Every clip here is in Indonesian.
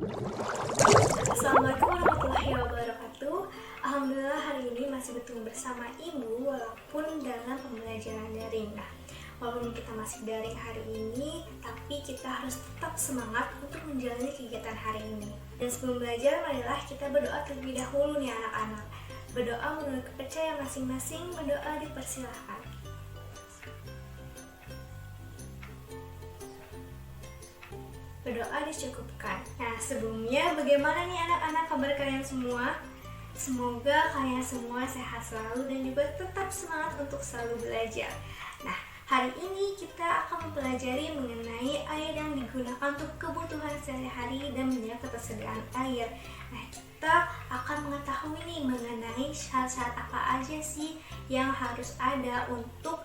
Assalamualaikum warahmatullahi wabarakatuh. Alhamdulillah hari ini masih bertemu bersama Ibu walaupun dalam pembelajaran daring. Nah, walaupun kita masih daring hari ini, tapi kita harus tetap semangat untuk menjalani kegiatan hari ini. Dan sebelum belajar, marilah kita berdoa terlebih dahulu nih anak-anak. Berdoa menurut kepercayaan masing-masing, berdoa dipersilahkan. Berdoa dicukupkan. Nah, sebelumnya bagaimana nih anak-anak kabar kalian semua? Semoga kalian semua sehat selalu dan juga tetap semangat untuk selalu belajar. Nah, hari ini kita akan mempelajari mengenai air yang digunakan untuk kebutuhan sehari-hari dan menjaga ketersediaan air. Nah, kita akan mengetahui nih mengenai syarat-syarat apa aja sih yang harus ada untuk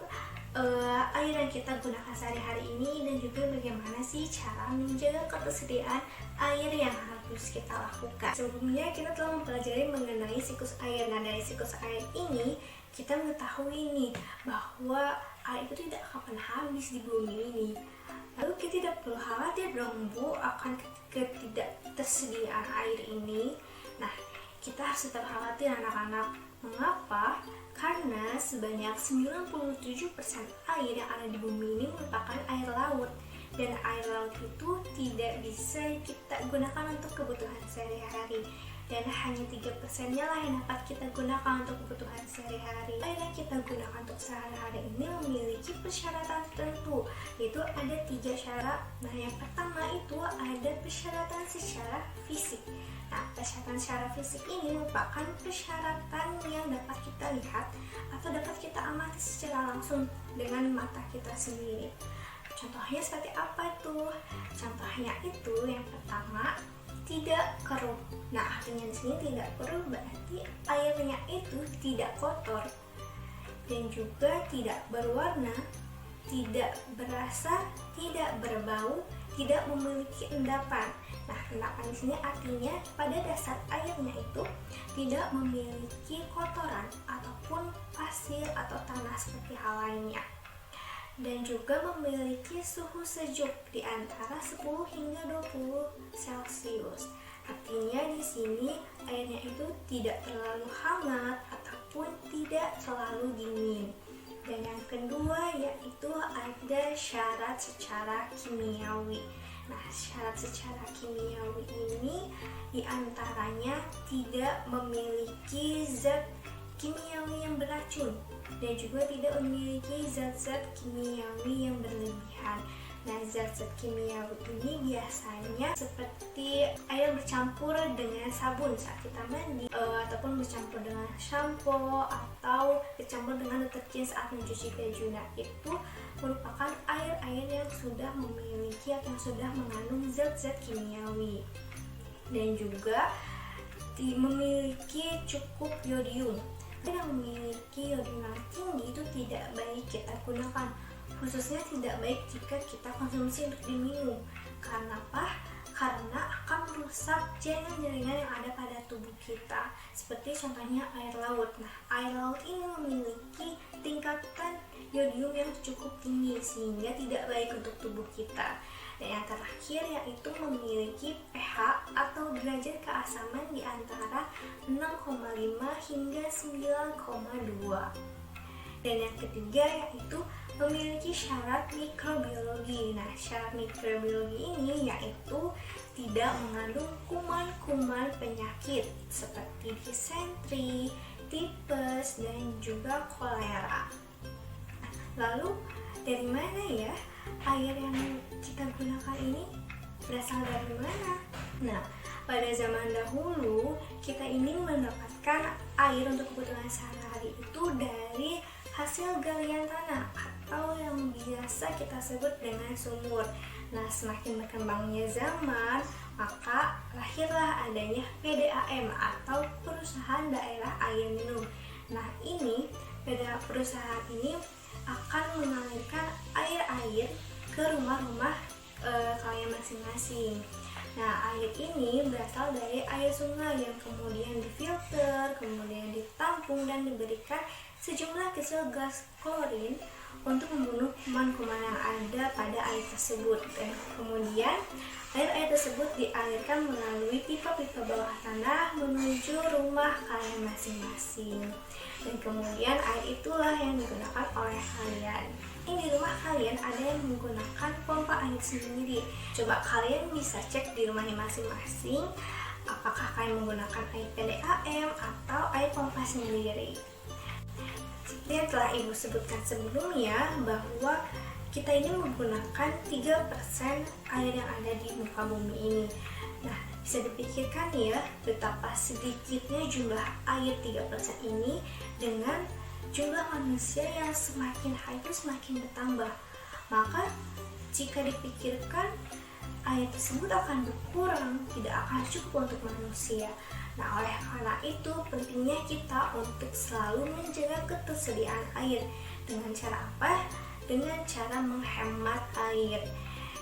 air yang kita gunakan sehari-hari ini, dan juga bagaimana sih cara menjaga ketersediaan air yang harus kita lakukan. Sebelumnya kita telah mempelajari mengenai siklus air. Nah, dari siklus air ini kita mengetahui nih bahwa air itu tidak akan habis di bumi ini. Lalu kita tidak perlu khawatir dong Bu akan ketidaktersediaan air ini. Nah, kita harus tetap khawatir anak-anak. Mengapa? Karena sebanyak 97% air yang ada di bumi ini merupakan air laut. Dan air laut itu tidak bisa kita gunakan untuk kebutuhan sehari-hari. Dan hanya 3%-nya lah yang dapat kita gunakan untuk kebutuhan sehari-hari. Air yang kita gunakan untuk sehari-hari ini memiliki persyaratan tertentu, yaitu ada 3 syarat. Nah, yang pertama itu ada persyaratan secara fisik. Nah, persyaratan secara fisik ini merupakan persyaratan yang dapat kita lihat atau dapat kita amati secara langsung dengan mata kita sendiri. Contohnya seperti apa tuh? Contohnya itu yang pertama, tidak keruh. Nah, artinya di sini tidak keruh berarti airnya itu tidak kotor dan juga tidak berwarna, tidak berasa, tidak berbau, tidak memiliki endapan. Nah, endapan di sini artinya pada dasar airnya itu tidak memiliki kotoran ataupun pasir atau tanah seperti hal lainnya. Dan juga memiliki suhu sejuk di antara 10 hingga 20 Celcius. Artinya di sini airnya itu tidak terlalu hangat ataupun tidak terlalu dingin. Dan yang kedua yaitu ada syarat secara kimiawi. Nah, syarat secara kimiawi ini diantaranya tidak memiliki zat kimiawi yang beracun dan juga tidak memiliki zat-zat kimiawi yang berlebihan. Nah, zat-zat kimiawi ini biasanya seperti air bercampur dengan sabun saat kita mandi, ataupun bercampur dengan shampoo atau bercampur dengan deterjen saat mencuci baju. Nah, itu merupakan air-air yang sudah memiliki atau yang sudah mengandung zat-zat kimiawi dan juga memiliki cukup yodium. Yang memiliki yodium yang tinggi itu tidak baik kita gunakan, khususnya tidak baik jika kita konsumsi untuk diminum. Karena apa? Karena akan merusak jaringan-jaringan yang ada pada tubuh kita, seperti contohnya air laut. Nah, air laut ini memiliki tingkatan yodium yang cukup tinggi sehingga tidak baik untuk tubuh kita. Dan yang terakhir yaitu memiliki pH atau derajat keasaman di antara 6,5 hingga 9,2. Dan yang ketiga yaitu memiliki syarat mikrobiologi. Nah, syarat mikrobiologi ini yaitu tidak mengandung kuman-kuman penyakit seperti disentri, tipes, dan juga kolera. Lalu dari mana ya air yang kita gunakan ini berasal dari mana? Nah, pada zaman dahulu kita ingin mendapatkan air untuk kebutuhan sehari-hari itu dari hasil galian tanah atau yang biasa kita sebut dengan sumur. Nah, semakin berkembangnya zaman, maka lahirlah adanya PDAM atau Perusahaan Daerah Air Minum. Nah, ini perusahaan ini akan mengalirkan air-air ke rumah-rumah kalian masing-masing. Nah, air ini berasal dari air sungai yang kemudian difilter, kemudian ditampung dan diberikan sejumlah kecil gas klorin untuk membunuh kuman-kuman yang ada pada air tersebut. Dan kemudian air tersebut dialirkan melalui pipa-pipa bawah tanah menuju rumah kalian masing-masing. Dan kemudian air itulah yang digunakan oleh kalian. Ini di rumah kalian ada yang menggunakan pompa air sendiri. Coba kalian bisa cek di rumahnya masing-masing apakah kalian menggunakan air PDAM atau air pompa sendiri. Seperti yang telah Ibu sebutkan sebelumnya bahwa kita ini menggunakan 3% air yang ada di muka bumi ini. Nah, bisa dipikirkan ya betapa sedikitnya jumlah air 3% ini dengan jumlah manusia yang semakin hari itu semakin bertambah. Maka jika dipikirkan air tersebut akan berkurang, tidak akan cukup untuk manusia. Nah, oleh karena itu pentingnya kita untuk selalu menjaga ketersediaan air. Dengan cara apa? Dengan cara menghemat air.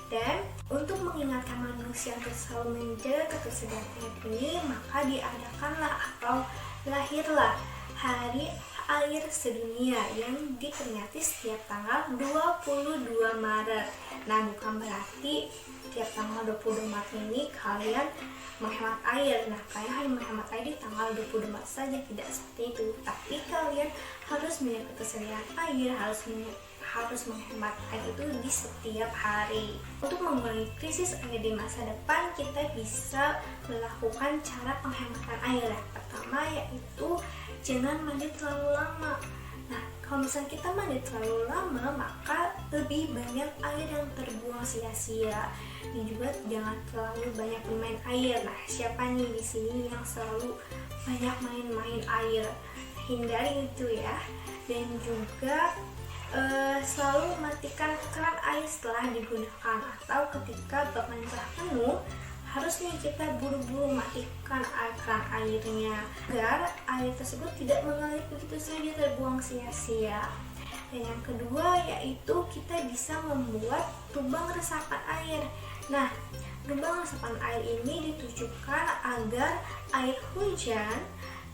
Dan untuk mengingatkan manusia untuk selalu menjaga ketersediaan air ini, maka diadakanlah atau lahirlah Hari Air Sedunia yang diperingati setiap tanggal 22 Maret. Nah, bukan berarti tiap tanggal 22 Maret ini kalian menghemat air. Nah, kalian hanya menghemat air di tanggal 22 Maret saja, tidak seperti itu. Tapi kalian harus menjaga ketersediaan air, harus menghemat air itu di setiap hari. Untuk mengurangi krisis air di masa depan, kita bisa melakukan cara penghematan air. Yang pertama yaitu jangan mandi terlalu lama. Nah, kalau misalnya kita mandi terlalu lama, maka lebih banyak air yang terbuang sia-sia. Dan juga jangan terlalu banyak bermain air. Nah, siapa nih di sini yang selalu banyak main-main air? Hindari itu ya. Dan juga selalu mematikan keran air setelah digunakan, atau ketika baknya telah penuh harusnya kita buru-buru matikan keran airnya agar air tersebut tidak mengalir begitu saja terbuang sia-sia. Dan yang kedua yaitu kita bisa membuat lubang resapan air. Nah, lubang resapan air ini ditujukan agar air hujan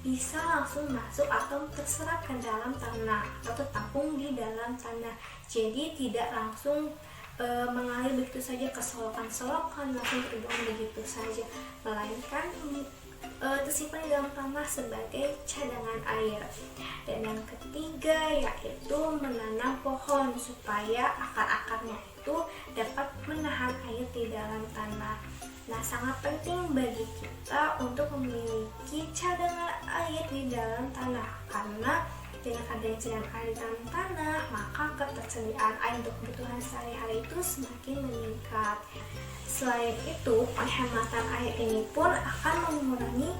bisa langsung masuk atau terserap ke dalam tanah atau tertampung di dalam tanah. Jadi tidak langsung mengalir begitu saja ke solokan-solokan, langsung terbuang begitu saja, melainkan tersimpan di dalam tanah sebagai cadangan air. Dan yang ketiga yaitu menanam pohon supaya akar-akarnya itu dapat menahan air di dalam tanah. Nah, sangat penting bagi kita untuk memiliki cadangan air di dalam tanah, karena dengan adanya cadangan air di dalam tanah, maka ketersediaan air untuk kebutuhan sehari-hari itu semakin meningkat. Selain itu, penghematan air ini pun akan mengurangi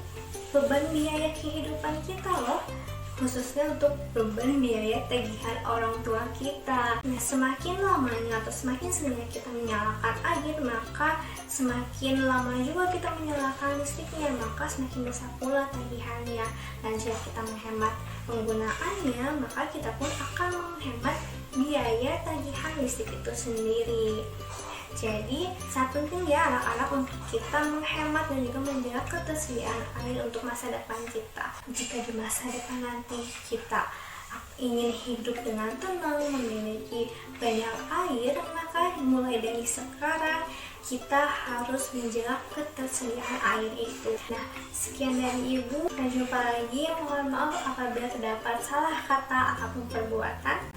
beban biaya kehidupan kita loh, khususnya untuk beban biaya tagihan orang tua kita. Nah, semakin lamanya atau semakin seringnya kita menyalakan air, maka semakin lama juga kita menyalakan listriknya, maka semakin besar pula tagihannya. Dan jika kita menghemat penggunaannya, maka kita pun akan menghemat biaya tagihan listrik itu sendiri. Jadi sangat penting ya anak-anak untuk kita menghemat dan juga menjaga ketersediaan air untuk masa depan kita. Jika di masa depan nanti kita ingin hidup dengan tenang, memiliki banyak air, maka mulai dari sekarang kita harus menjaga ketersediaan air itu. Nah, sekian dari Ibu, dan jumpa lagi. Mohon maaf apabila terdapat salah kata ataupun perbuatan.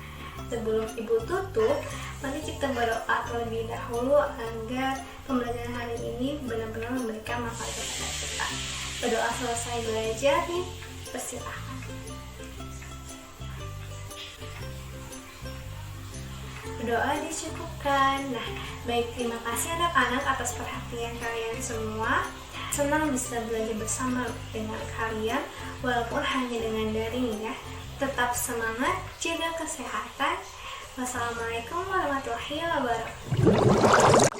Sebelum Ibu tutup, mari kita berdoa terlebih dahulu agar pembelajaran hari ini benar-benar memberikan manfaat kepada kita. Berdoa selesai belajar nih, persilahkan. Berdoa dicukupkan. Nah, baik, terima kasih anak-anak atas perhatian kalian semua. Senang bisa belajar bersama dengan kalian, walaupun hanya dengan daring ya. Tetap semangat, jaga kesehatan. Wassalamualaikum warahmatullahi wabarakatuh.